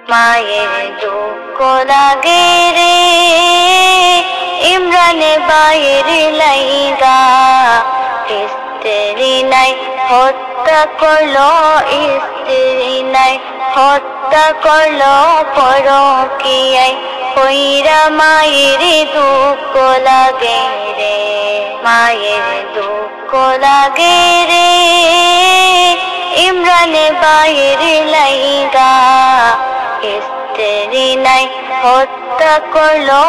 মায়ের দুঃখ লাগে রে ইমরানে বাইর লাইগা স্ত্রী নাই হত্যা করলো স্ত্রী নাই হত্যা করলো পরকীয়ায় কইরা মায়ের দুঃখ লাগে রে মায়ের দুঃখ লাগে রে ইমরানে বাইর লাইগা স্ত্রী নাই হত্যা করলো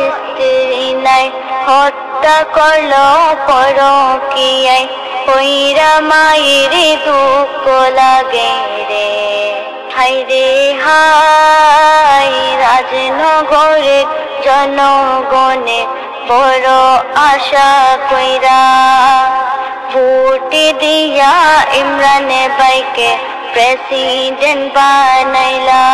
স্ত্রী নাই হত্যা করলো পরকীয়ায় কইরা মায়ের দুঃখ লাগে রে হায়রে হায় রাজনগরের জনগণে বড় আশা কইরা ভোট দিয়া ইমরানে বাইকে প্রেসিডেন্ট বানাইলা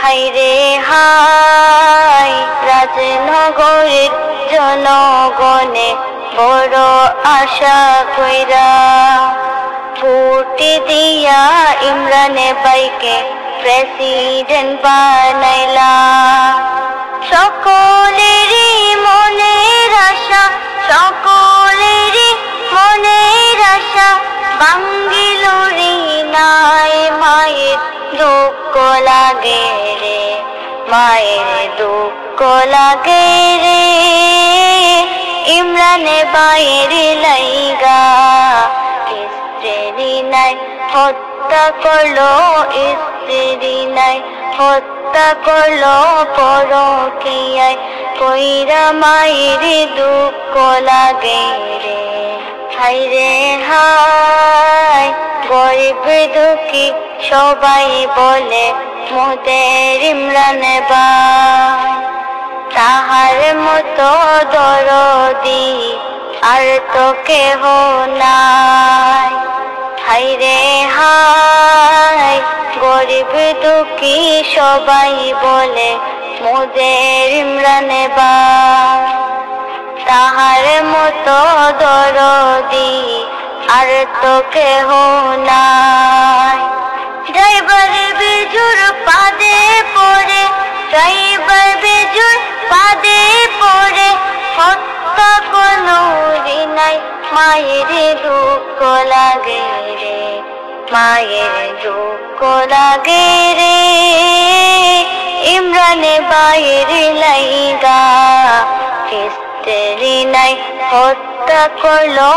হায়রে হায় রাজনগরের জনগণে বড় আশা কইরা ভোট দিয়া ইমরানে বাইকে প্রেসিডেন্ট বানাইলা সকলেরই মনের আশা সকলেরই মনের আশা বাঙ্গিল রে নাই মায়ের দুঃখ লাগে রে মায়ের দুঃখ লাগে রে ইমরানে বাইর লাইগা স্ত্রী নাই হত্যা করলো স্ত্রী নাই হত্যা করলো পরকীয়ায় কইরা মায়ের দুঃখ লাগে রে হায়রে হায় গরিব দুঃখী সবাই বলে মোদের ইমরান ভাই তাহার মতো দরদি আর তো কেহ নাই হায়রে হায় গরিব দুঃখী সবাই বলে মোদের ইমরান ভাই তাহার মতো দরদি আর তো কেহ নাই ড্রাইভার বিজুর পাদে পড়ে ড্রাইভার বিজুর পাদে পড়ে হত্যা কোনো নাই মায়ের দুঃখ লাগে রে মায়ের দুঃখ লাগে রে ইমরানে বাইর লাইগা স্ত্রী নাই হত্যা করলো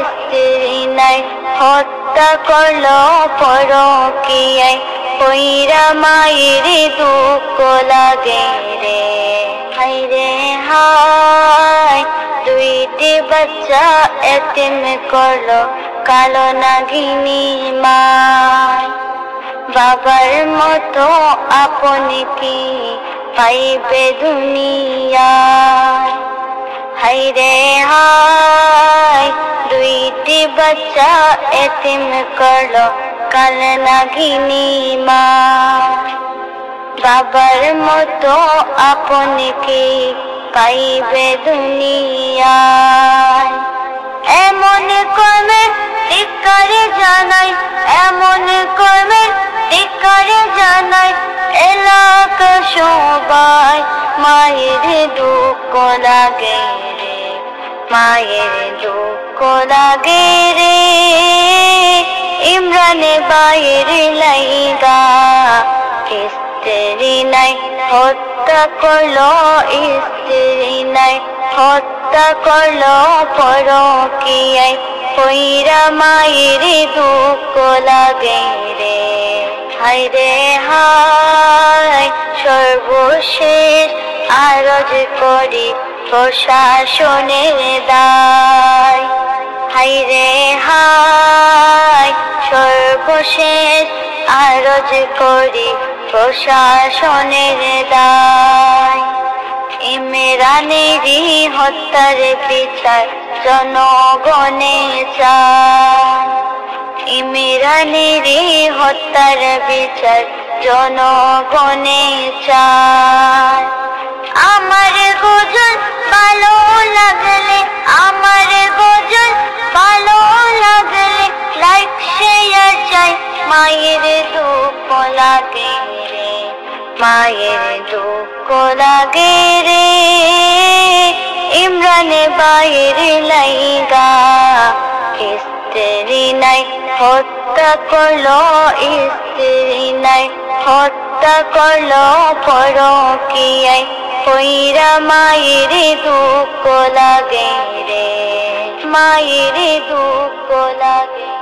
স্ত্রী নাই হত্যা করলো পরকীয়ায় কইরা মায়ের দুঃখ লাগে রে হায়রে হায় দুইটি বাচ্চা এতিম করলো কালো নাগিনী মা বাবার মতো আপনি কি পাইবে দুনিয়ায় হায়রে হায় দুইটি বাচ্চা এতিম করলো কালো নাগিনী মা বাবার মতো আপনি কি পাইবে দুনিয়ায় এমন কর্মে ধিক্কার জানাই এমন কর্মে ধিক্কার জানাই এলাকা সবাই মায়ের দুঃখ লাগে রে মায়ের দুঃখ লাগে রে ইমরানে বাইর লাইগা স্ত্রী নাই হত্যা করলো স্ত্রী নাই হত্যা করলো পরকীয়ায় কইরা মায়ের দুঃখ লাগে রে হায়রে হায় সর্বশেষ আরজ করি প্রশাসনের দায় হায়রে হায় সর্বশেষ আরজ করি প্রশাসনের দায় ইমরানেরই হত্যার বিচার জনগণে চায় ইমরানেরই হত্যার বিচার জনগণে চায় আমার গজল ভালো লাগলে আমার গজল ভালো লাগলে লাইক শেয়ার চাই মায়ের দুঃখ লাগে রে, মায়ের দুঃখ লাগে রে। ইমরানে বাইর লাইগা স্ত্রী নাই হত্যা করলো, স্ত্রী নাই হত্যা করলো পরকীয়ায় কইরা। মায়ের দুঃখ লাগে রে, মায়ের দুঃখ লাগে।